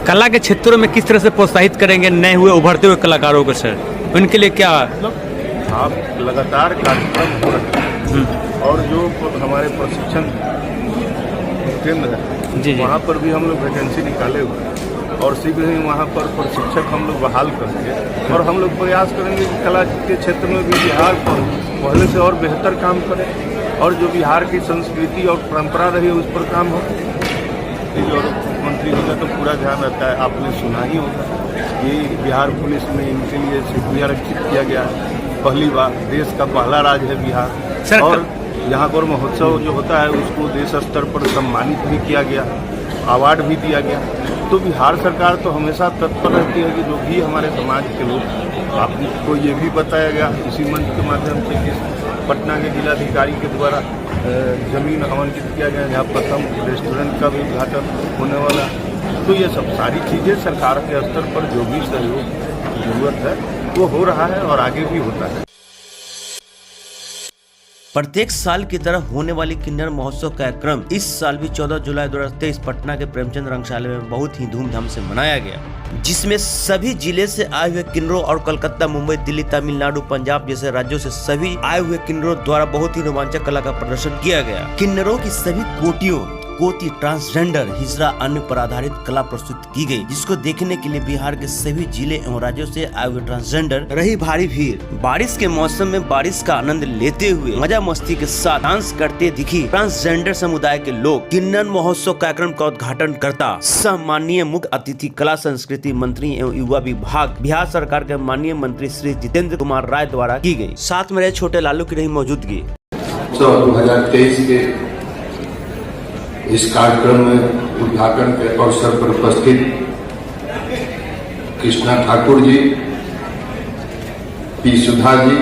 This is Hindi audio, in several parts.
कला के क्षेत्रों में किस तरह से प्रोत्साहित करेंगे नए हुए उभरते हुए कलाकारों को सर? उनके लिए क्या आप लगातार कार्यक्रम हो रहे हैं और जो हमारे प्रशिक्षण केंद्र है जी वहाँ पर भी हम लोग वैकेंसी निकाले हुए हैं और शीघ्र ही वहाँ पर प्रशिक्षक हम लोग बहाल करेंगे और हम लोग प्रयास करेंगे कि कला के क्षेत्र में भी बिहार पर पहले से और बेहतर काम करें और जो बिहार की संस्कृति और परंपरा रही है उस पर काम हो। और मुख्यमंत्री जी का तो पूरा ध्यान रहता है, आपने सुना ही होगा कि बिहार पुलिस में इनके लिए सीट भी आरक्षित किया गया है। पहली बार देश का पहला राज्य है बिहार और यहाँ पर महोत्सव जो होता है उसको देश स्तर पर सम्मानित भी किया गया, अवार्ड भी दिया गया। तो बिहार सरकार तो हमेशा तत्पर रहती है कि जो भी हमारे समाज के लोग, आपको ये भी बताया गया इसी मंच के माध्यम से कि पटना के जिलाधिकारी के द्वारा जमीन आवंटित किया गया जहाँ प्रथम रेस्टोरेंट का भी उद्घाटन होने वाला। तो ये सब सारी चीज़ें सरकार के स्तर पर जो भी सहयोग की जरूरत है वो हो रहा है और आगे भी होता है। प्रत्येक साल की तरह होने वाली किन्नर महोत्सव कार्यक्रम इस साल भी 14 जुलाई 2023 पटना के प्रेमचंद रंगशाला में बहुत ही धूमधाम से मनाया गया, जिसमें सभी जिले से आए हुए किन्नरों और कोलकाता, मुंबई, दिल्ली, तमिलनाडु, पंजाब जैसे राज्यों से सभी आए हुए किन्नरों द्वारा बहुत ही रोमांचक कला का प्रदर्शन किया गया। किन्नरों की सभी कोटि, ट्रांसजेंडर, हिजड़ा, अन्य पर आधारित कला प्रस्तुत की गई, जिसको देखने के लिए बिहार के सभी जिले एवं राज्यों से आए हुए ट्रांसजेंडर रही भारी भीड़। बारिश के मौसम में बारिश का आनंद लेते हुए मजा मस्ती के साथ डांस करते दिखी ट्रांसजेंडर समुदाय के लोग। किन्नर महोत्सव कार्यक्रम का उद्घाटन करता सम्मानीय मुख्य अतिथि कला संस्कृति मंत्री एवं युवा विभाग बिहार सरकार के माननीय मंत्री श्री जितेंद्र कुमार राय द्वारा की गयी। साथ में रहे छोटे लालू की रही मौजूदगी। 2023 के इस कार्यक्रम में उद्घाटन के अवसर पर उपस्थित कृष्णा ठाकुर जी, पी सुधा जी,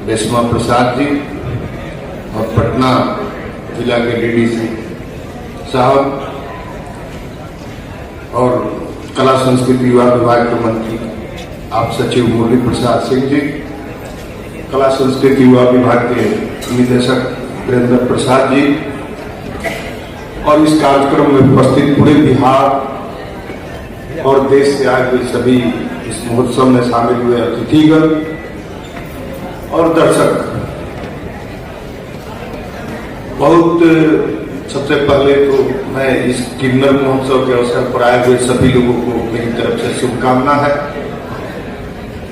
रेशमा प्रसाद जी और पटना जिला के डीडीसी साहब और कला संस्कृति युवा विभाग के मंत्री आप सचिव मुरली प्रसाद सिंह जी, कला संस्कृति युवा विभाग के निदेशक वीरेंद्र प्रसाद जी और इस कार्यक्रम में उपस्थित पूरे बिहार और देश से आए हुए सभी इस महोत्सव में शामिल हुए अतिथिगण और दर्शक। बहुत सबसे पहले तो मैं इस किन्नर महोत्सव के अवसर पर आए हुए सभी लोगों को मेरी तरफ से शुभकामना है।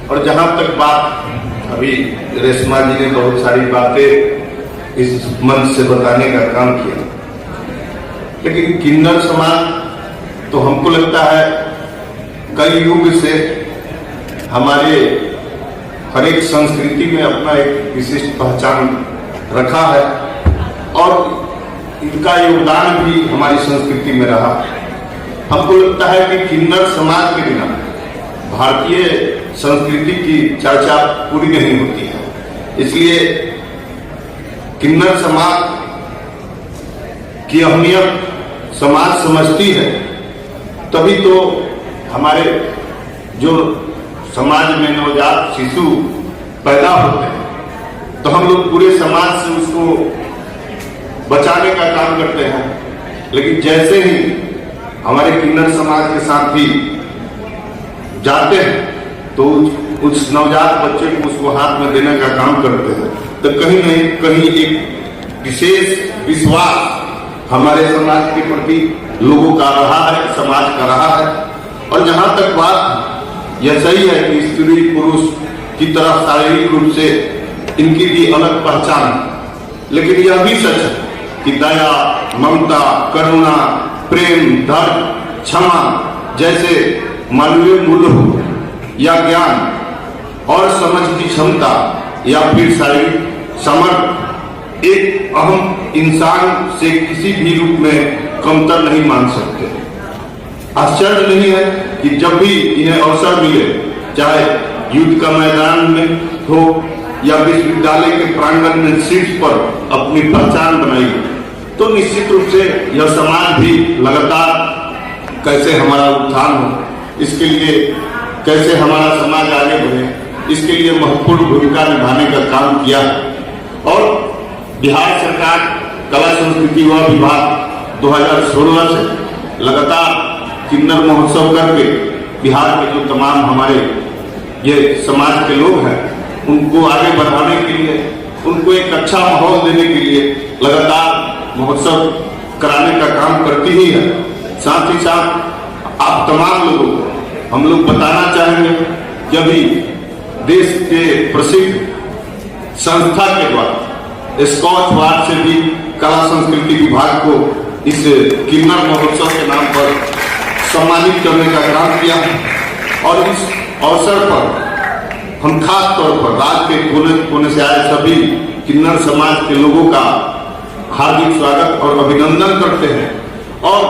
और जहां तक बात अभी रेशमा जी ने बहुत सारी बातें इस मंच से बताने का काम किया, लेकिन किन्नर समाज तो हमको लगता है कई युग से हमारे हर एक संस्कृति में अपना एक विशिष्ट पहचान रखा है और इनका योगदान भी हमारी संस्कृति में रहा। हमको लगता है कि किन्नर समाज के बिना भारतीय संस्कृति की चर्चा पूरी नहीं होती है। इसलिए किन्नर समाज की अहमियत समाज समझती है, तभी तो हमारे जो समाज में नवजात शिशु पैदा होते हैं तो हम लोग पूरे समाज से उसको बचाने का काम करते हैं। लेकिन जैसे ही हमारे किन्नर समाज के साथ ही जाते हैं तो उस नवजात बच्चे को उसको हाथ में देने का काम करते हैं, तो कहीं नहीं कहीं एक विशेष विश्वास हमारे समाज के प्रति लोगों का रहा है, समाज का रहा है। और जहां तक बात यह सही है कि स्त्री पुरुष की तरह शारीरिक रूप से इनकी भी अलग पहचान, लेकिन यह भी सच है कि दया, ममता, करुणा, प्रेम, धर्म, क्षमा जैसे मानवीय मूल्य हो या ज्ञान और समझ की क्षमता या फिर शारीरिक सामर्थ्य एक अहम इंसान से किसी भी रूप में कमतर नहीं मान सकते। आश्चर्य नहीं है कि जब भी इन्हें अवसर मिले, चाहे युद्ध का मैदान में हो या विश्वविद्यालय के प्रांगण में शीर्ष पर अपनी पहचान बनाई, तो निश्चित रूप से यह समाज भी लगातार कैसे हमारा उत्थान हो, इसके लिए कैसे हमारा समाज आगे बढ़े, इसके लिए महत्वपूर्ण भूमिका निभाने का काम किया। और बिहार सरकार कला संस्कृति युवा विभाग 2016 से लगातार किन्नर महोत्सव करके बिहार के जो तमाम हमारे ये समाज के लोग हैं उनको आगे बढ़ाने के लिए, उनको एक अच्छा माहौल देने के लिए लगातार महोत्सव कराने का काम करती ही है। साथ ही साथ आप तमाम लोगों को हम लोग बताना चाहेंगे कि अभी देश के प्रसिद्ध संस्था के द्वारा स्कॉच वार्ड से भी कला संस्कृति विभाग को इस किन्नर महोत्सव के नाम पर सम्मानित करने का काम किया और इस अवसर पर हम खास तौर पर राज्य के कोने कोने से आए सभी किन्नर समाज के लोगों का हार्दिक स्वागत और अभिनंदन करते हैं। और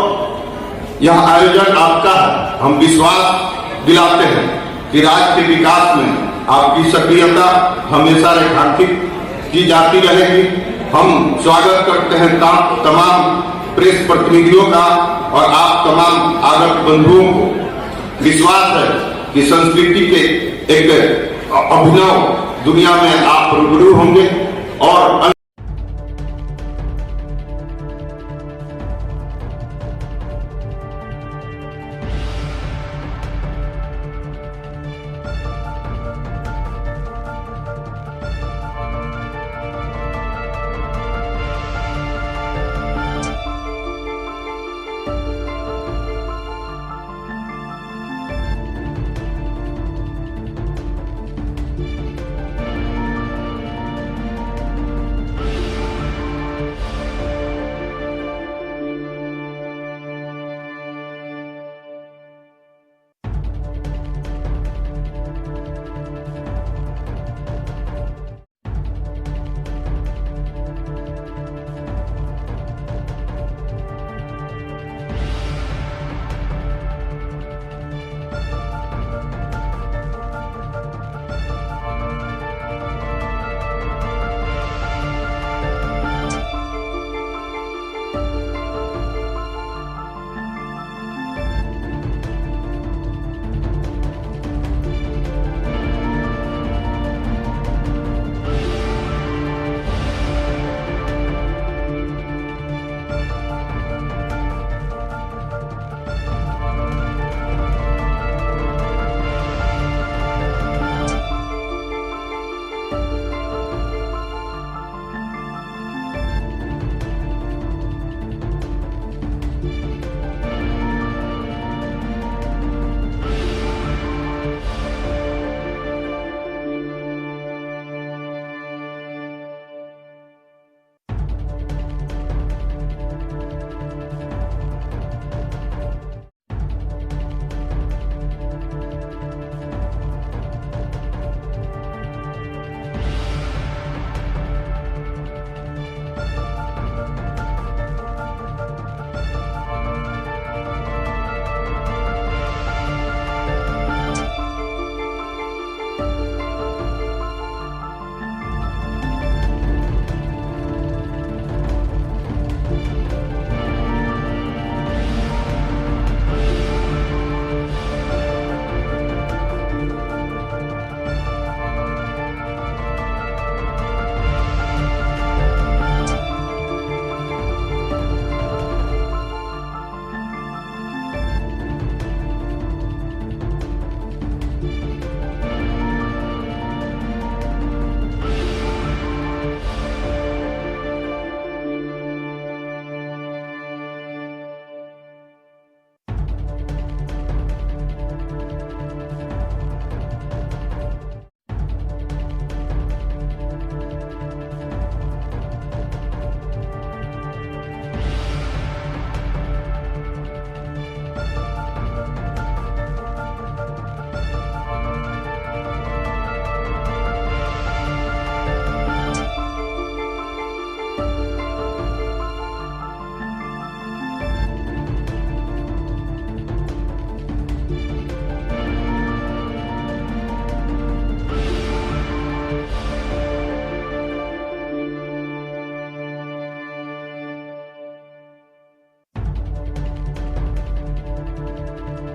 यह आयोजन आपका है, हम विश्वास दिलाते हैं कि राज्य के विकास में आपकी सक्रियता हमेशा रेखांकित की जाती रहेगी। हम स्वागत करते हैं तमाम प्रेस प्रतिनिधियों का और आप तमाम आगत बंधुओं को। विश्वास है कि संस्कृति के एक अभिनव दुनिया में आप रूबरू होंगे और